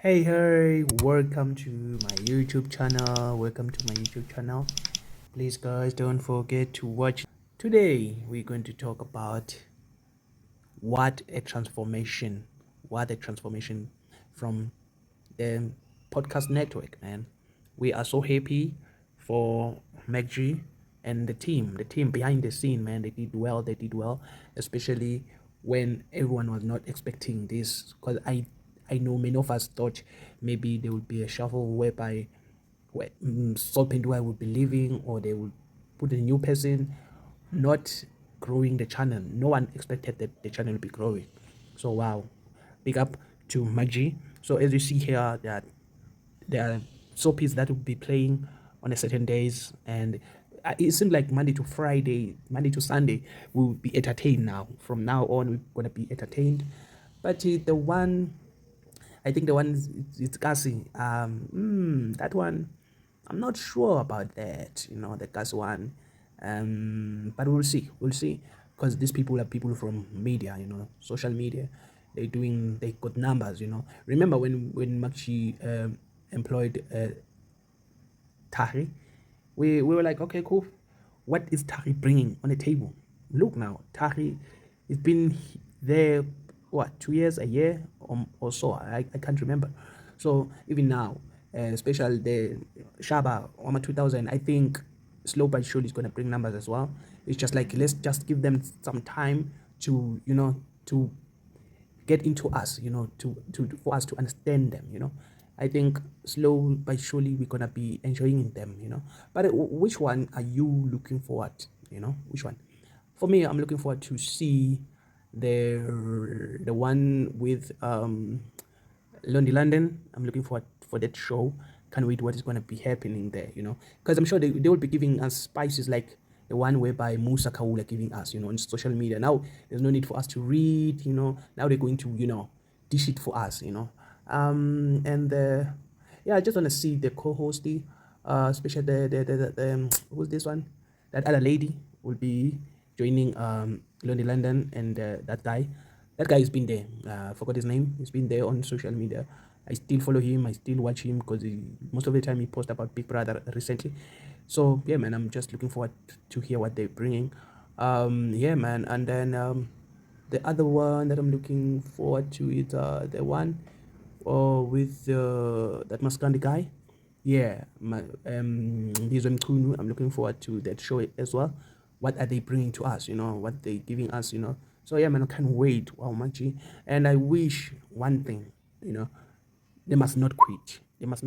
Hey, welcome to my YouTube channel. Please, guys, don't forget to watch. Today, we're going to talk about what a transformation, from the podcast network, man. We are so happy for MacG and the team behind the scene, man. They did well, especially when everyone was not expecting this. Because I know many of us thought maybe there would be a shuffle whereby Phenduka would be leaving, or they would put a new person, not growing the channel. No one expected that the channel would be growing. So wow, big up to MacG. So as you see here, that there are soapies that will be playing on a certain days, and it seems like Monday to Sunday, we will be entertained now. From now on, we're gonna be entertained. But the one, I think the one it's Kasi. That one, I'm not sure about that. The Gas one. But we'll see, because these people are people from media. Social media. They got numbers. Remember when MacG employed Tahi, we were like, okay, cool. What is Tahi bringing on the table? Look now, Tahi, it's been there, what, 2 years, a year, or so. I can't remember. So even now, especially the Shaba Oma 2000, I think slow but surely is going to bring numbers as well. It's just like, let's just give them some time to to get into us, to for us to understand them. I think slow but surely we're gonna be enjoying them. But which one are you looking forward? Which one? For me, I'm looking forward to see the one with London. I'm looking forward for that show. Can't wait what is going to be happening there, because I'm sure they will be giving us spices like the one whereby Musa Kaula giving us, on social media. Now there's no need for us to read, now they're going to, dish it for us, and yeah, I just want to see the co-host, especially who's this one? That other lady will be joining London, and that guy. That guy has been there. I forgot his name. He's been there on social media. I still follow him. I still watch him because most of the time he posts about Big Brother recently. So yeah, man, I'm just looking forward to hear what they're bringing. Yeah, man, and then the other one that I'm looking forward to is the one with that Maskandi guy. Yeah, Lizwe Mchunu. I'm looking forward to that show as well. What are they bringing to us? What they giving us? So yeah, man, I can't wait. Wow, MacG. And I wish one thing. They must not quit. They must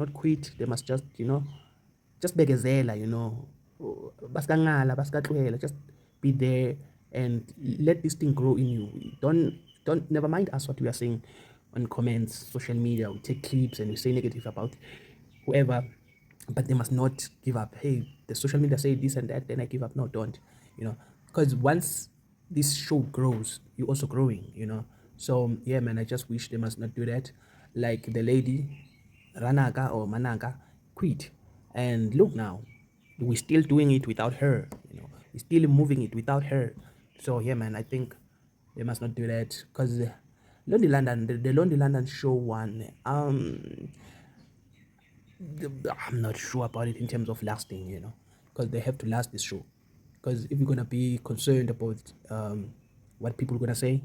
just begezela. Baskangala, baskatwela. Just be there and let this thing grow in you. Don't never mind us what we are saying on comments, social media. We take clips and we say negative about whoever, but they must not give up. Hey, the social media say this and that, then I give up. No, don't. Because once this show grows, you're also growing. So yeah, man, I just wish they must not do that. Like the lady Ranaka or Manaka quit, and look now, we're still doing it without her. We're still moving it without her. So yeah, man, I think they must not do that, because Lonely London, the Lonely London show one. I'm not sure about it in terms of lasting, because they have to last this show. Because if you're gonna be concerned about what people are gonna say,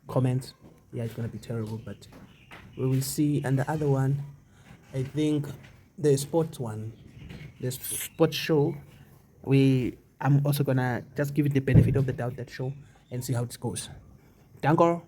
comments, yeah, it's gonna be terrible. But we will see. And the other one, I think the sports one, the sports show, I'm also gonna just give it the benefit of the doubt, that show, and see how it goes. Danko.